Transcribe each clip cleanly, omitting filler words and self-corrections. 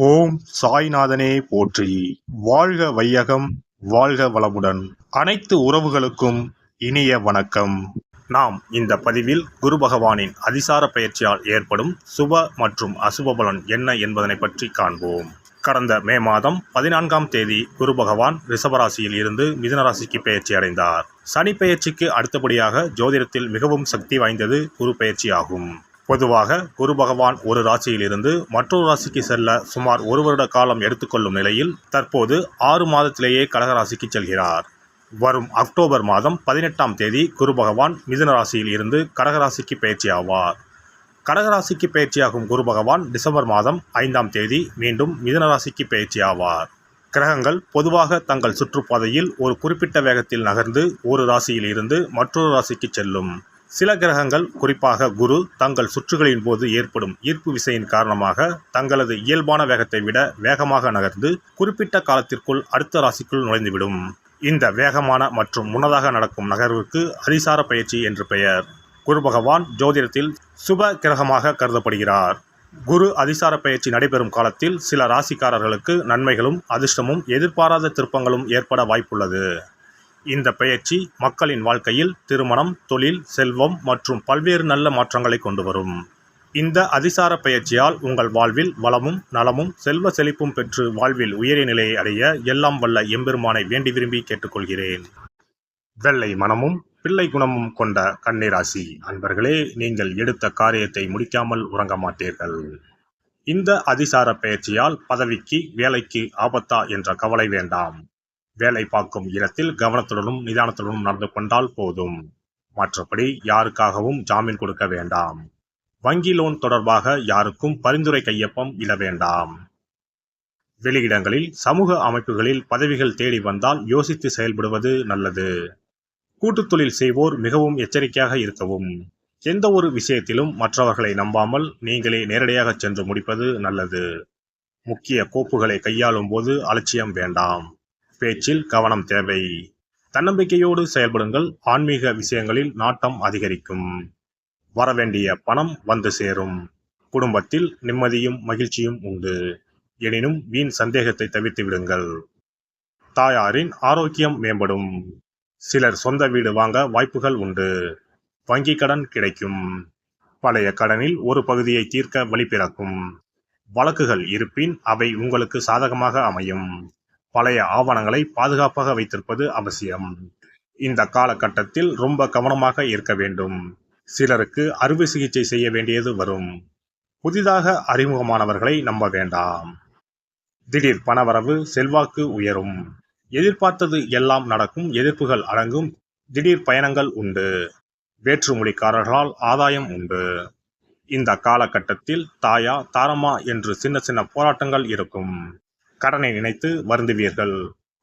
ஓம் சாய்நாதனே போற்றி. வாழ்க வையகம், வாழ்க வளமுடன். அனைத்து உறவுகளுக்கும் இனிய வணக்கம். நாம் இந்த பதிவில் குரு பகவானின் அதிசார பெயர்ச்சியால் ஏற்படும் சுப மற்றும் அசுப பலன் என்ன என்பதனை பற்றி காண்போம். கடந்த மே மாதம் 14ஆம் தேதி குரு பகவான் ரிஷபராசியில் இருந்து மிதுன ராசிக்கு பெயர்ச்சி அடைந்தார். சனி பெயர்ச்சிக்கு அடுத்தபடியாக ஜோதிடத்தில் மிகவும் சக்தி வாய்ந்தது குரு பெயர்ச்சி ஆகும். பொதுவாக குரு பகவான் ஒரு ராசியில் இருந்து மற்றொரு ராசிக்கு செல்ல சுமார் ஒரு வருட காலம் எடுத்துக்கொள்ளும் நிலையில் தற்போது 6 மாதத்திலேயே கடகராசிக்கு செல்கிறார். வரும் அக்டோபர் மாதம் 18ஆம் தேதி குரு பகவான் மிதுன ராசியில் இருந்து கடகராசிக்கு பயிற்சி ஆவார். கடகராசிக்கு பயிற்சியாகும் குரு பகவான் டிசம்பர் மாதம் 5ஆம் தேதி மீண்டும் மிதுன ராசிக்கு பயிற்சி ஆவார். கிரகங்கள் பொதுவாக தங்கள் சுற்றுப்பாதையில் ஒரு குறிப்பிட்ட வேகத்தில் நகர்ந்து ஒரு ராசியில் இருந்து மற்றொரு ராசிக்கு செல்லும். சில கிரகங்கள், குறிப்பாக குரு, தங்கள் சுற்றுகளின் போது ஏற்படும் ஈர்ப்பு விசையின் காரணமாக தங்களது இயல்பான வேகத்தை விட வேகமாக நகர்ந்து குறிப்பிட்ட காலத்திற்குள் அடுத்த ராசிக்குள் நுழைந்துவிடும். இந்த வேகமான மற்றும் முன்னதாக நடக்கும் நகர்வுக்கு அதிசார பயிற்சி என்று பெயர். குரு பகவான் ஜோதிடத்தில் சுப கிரகமாக கருதப்படுகிறார். குரு அதிசார பயிற்சி நடைபெறும் காலத்தில் சில ராசிக்காரர்களுக்கு நன்மைகளும் அதிர்ஷ்டமும் எதிர்பாராத திருப்பங்களும் ஏற்பட வாய்ப்புள்ளது. இந்த பெயர்ச்சி மக்களின் வாழ்க்கையில் திருமணம், தொழில், செல்வம் மற்றும் பல்வேறு நல்ல மாற்றங்களை கொண்டு வரும். இந்த அதிசார பெயர்ச்சியால் உங்கள் வாழ்வில் வளமும் நலமும் செல்வ செழிப்பும் பெற்று வாழ்வில் உயரிய நிலையை அடைய எல்லாம் வல்ல எம்பெருமானை வேண்டி விரும்பி கேட்டுக்கொள்கிறேன். வெள்ளை மனமும் பிள்ளை குணமும் கொண்ட கன்னிராசி அன்பர்களே, நீங்கள் எடுத்த காரியத்தை முடிக்காமல் உறங்க மாட்டீர்கள். இந்த அதிசார பெயர்ச்சியால் பதவிக்கு, வேலைக்கு ஆபத்தா என்ற கவலை வேண்டாம். வேலை பார்க்கும் இடத்தில் கவனத்துடனும் நிதானத்துடனும் நடந்து கொண்டால் போதும். மற்றபடி யாருக்காகவும் ஜாமீன் கொடுக்க வேண்டாம். வங்கி லோன் தொடர்பாக யாருக்கும் பரிந்துரை கையொப்பம் இட வேண்டாம். வெளியிடங்களில், சமூக அமைப்புகளில் பதவிகள் தேடி வந்தால் யோசித்து செயல்படுவது நல்லது. கூட்டுத் தொழில் செய்வோர் மிகவும் எச்சரிக்கையாக இருக்கவும். எந்த ஒரு விஷயத்திலும் மற்றவர்களை நம்பாமல் நீங்களே நேரடியாக சென்று முடிப்பது நல்லது. முக்கிய கோப்புகளை கையாளும் போது அலட்சியம் வேண்டாம். பேச்சில் கவனம் தேவை. தன்னம்பிக்கையோடு செயல்படுங்கள். ஆன்மீக விஷயங்களில் நாட்டம் அதிகரிக்கும். வரவேண்டிய பணம் வந்து சேரும். குடும்பத்தில் நிம்மதியும் மகிழ்ச்சியும் உண்டு. எனினும் வீண் சந்தேகத்தை தவிர்த்து விடுங்கள். தாயாரின் ஆரோக்கியம் மேம்படும். சிலர் சொந்த வீடு வாங்க வாய்ப்புகள் உண்டு. வங்கி கடன் கிடைக்கும். பழைய கடனில் ஒரு பகுதியை தீர்க்க வழி பிறக்கும். வழக்குகள் இருப்பின் அவை உங்களுக்கு சாதகமாக அமையும். பழைய ஆவணங்களை பாதுகாப்பாக வைத்திருப்பது அவசியம். இந்த காலகட்டத்தில் ரொம்ப கவனமாக இருக்க வேண்டும். சிலருக்கு அறுவை சிகிச்சை செய்ய வேண்டியது வரும். புதிதாக அறிமுகமானவர்களை நம்ப வேண்டாம். திடீர் பணவரவு, செல்வாக்கு உயரும். எதிர்பார்த்தது எல்லாம் நடக்கும். எதிர்ப்புகள் அடங்கும். திடீர் பயணங்கள் உண்டு. வேற்றுமொழிக்காரர்களால் ஆதாயம் உண்டு. இந்த காலகட்டத்தில் தாயா தாரமா என்று சின்ன சின்ன போராட்டங்கள் இருக்கும். கடனை நினைத்து வருந்துவீர்கள்.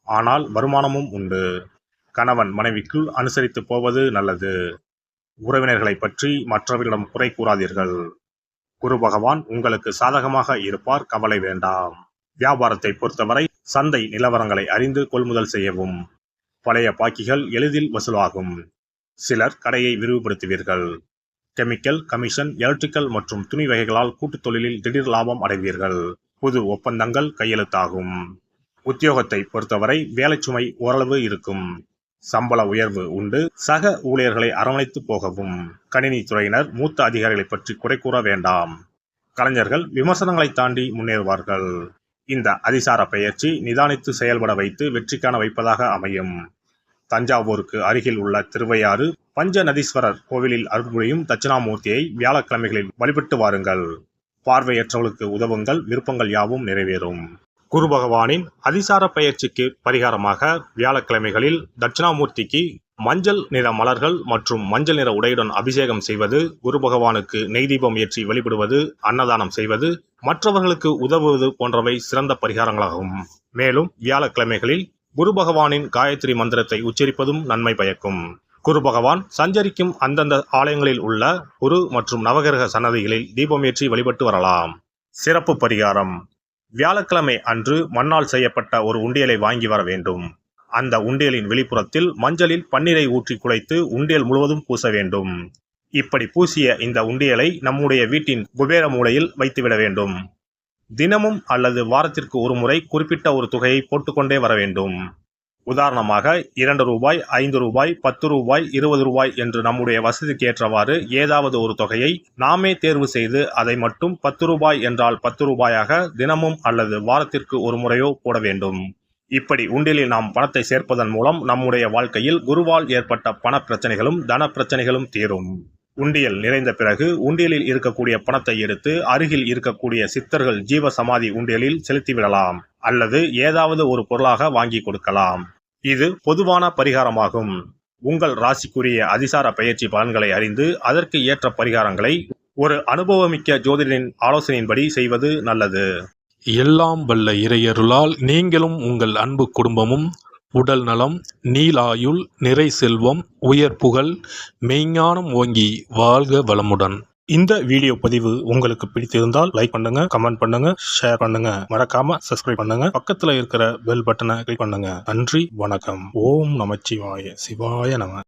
ஆனால் வருமானமும் உண்டு. கணவன் மனைவிக்குள் அனுசரித்து போவது நல்லது. உறவினர்களை பற்றி மற்றவர்களிடம் குறை கூறாதீர்கள். குரு பகவான் உங்களுக்கு சாதகமாக இருப்பார், கவலை வேண்டாம். வியாபாரத்தை பொறுத்தவரை சந்தை நிலவரங்களை அறிந்து கொள்முதல் செய்யவும். பழைய பாக்கிகள் எளிதில் வசூலாகும். சிலர் கடையை விரிவுபடுத்துவீர்கள். கெமிக்கல், கமிஷன், எலக்ட்ரிக்கல் மற்றும் துணி வகைகளால் கூட்டுத் தொழிலில் திடீர் லாபம் அடைவீர்கள். புது ஒப்பந்தங்கள் கையெழுத்தாகும். உத்தியோகத்தை பொறுத்தவரை வேலை சுமை ஓரளவு இருக்கும். சம்பள உயர்வு உண்டு. சக ஊழியர்களை அரவணைத்து போகவும். கணினி துறையினர் மூத்த அதிகாரிகளை பற்றி குறை கூற வேண்டாம். கலைஞர்கள் விமர்சனங்களை தாண்டி முன்னேறுவார்கள். இந்த அதிசார பெயர்ச்சி நிதானித்து செயல்பட வைத்து வெற்றிக்கான வைப்பதாக அமையும். தஞ்சாவூருக்கு அருகில் உள்ள திருவையாறு பஞ்சநதீஸ்வரர் கோவிலில் அருள்புரியும் தட்சிணாமூர்த்தியை வியாழக்கிழமைகளில் வழிபட்டு வாருங்கள். பார்வையற்றவர்களுக்கு உதவுங்கள். விருப்பங்கள் யாவும் நிறைவேறும். குரு பகவானின் அதிசார பயிற்சிக்கு பரிகாரமாக வியாழக்கிழமைகளில் தட்சிணாமூர்த்திக்கு மஞ்சள் நிற மலர்கள் மற்றும் மஞ்சள் நிற உடையுடன் அபிஷேகம் செய்வது, குரு பகவானுக்கு நெய் தீபம் ஏற்றி வழிபடுவது, அன்னதானம் செய்வது, மற்றவர்களுக்கு உதவுவது போன்றவை சிறந்த பரிகாரங்களாகும். மேலும் வியாழக்கிழமைகளில் குரு பகவானின் காயத்ரி மந்திரத்தை உச்சரிப்பதும் நன்மை பயக்கும். குரு பகவான் சஞ்சரிக்கும் அந்தந்த ஆலயங்களில் உள்ள குரு மற்றும் நவகிரக சன்னதிகளில் தீபமேற்றி வழிபட்டு வரலாம். சிறப்பு பரிகாரம்: வியாழக்கிழமை அன்று மண்ணால் செய்யப்பட்ட ஒரு உண்டியலை வாங்கி வர வேண்டும். அந்த உண்டியலின் வெளிப்புறத்தில் மஞ்சளில் பன்னீரை ஊற்றி குழைத்து உண்டியல் முழுவதும் பூச வேண்டும். இப்படி பூசிய இந்த உண்டியலை நம்முடைய வீட்டின் குபேர மூலையில் வைத்துவிட வேண்டும். தினமும் அல்லது வாரத்திற்கு ஒரு முறை குறிப்பிட்ட ஒரு தொகையை போட்டுக்கொண்டே வர வேண்டும். உதாரணமாக 2 ரூபாய், 5 ரூபாய், 10 ரூபாய், 20 ரூபாய் என்று நம்முடைய வசதிக்கு ஏற்றவாறு ஏதாவது ஒரு தொகையை நாமே தேர்வு செய்து அதை மட்டும் 10 ரூபாய் என்றால் 10 ரூபாயாக தினமும் அல்லது வாரத்திற்கு ஒரு முறையோ போட வேண்டும். இப்படி உண்டியலில் நாம் பணத்தை சேர்ப்பதன் மூலம் நம்முடைய வாழ்க்கையில் குருவால் ஏற்பட்ட பண பிரச்சனைகளும் தன பிரச்சனைகளும் தீரும். உண்டியல் நிறைந்த பிறகு உண்டியலில் இருக்கக்கூடிய பணத்தை எடுத்து அருகில் இருக்கக்கூடிய சித்தர்கள் ஜீவ சமாதி உண்டியலில் செலுத்திவிடலாம் அல்லது ஏதாவது ஒரு பொருளாக வாங்கி கொடுக்கலாம். இது பொதுவான பரிகாரமாகும். உங்கள் ராசிக்குரிய அதிசார பெயர்ச்சி பலன்களை அறிந்து அதற்கு ஏற்ற பரிகாரங்களை ஒரு அனுபவமிக்க ஜோதிடரின் ஆலோசனையின்படி செய்வது நல்லது. எல்லாம் வல்ல இறையருளால் நீங்களும் உங்கள் அன்பு குடும்பமும் உடல் நலம், நீலாயுள், நிறை செல்வம், உயர் புகழ், மெய்ஞானம் ஓங்கி வாழ்க வளமுடன். இந்த வீடியோ பதிவு உங்களுக்கு பிடித்திருந்தால் லைக் பண்ணுங்க, கமெண்ட் பண்ணுங்க, ஷேர் பண்ணுங்க, மறக்காம சப்ஸ்கிரைப் பண்ணுங்க, பக்கத்துல இருக்கிற பெல் பட்டனை கிளிக் பண்ணுங்க. நன்றி, வணக்கம். ஓம் நமச்சிவாய, சிவாய நம.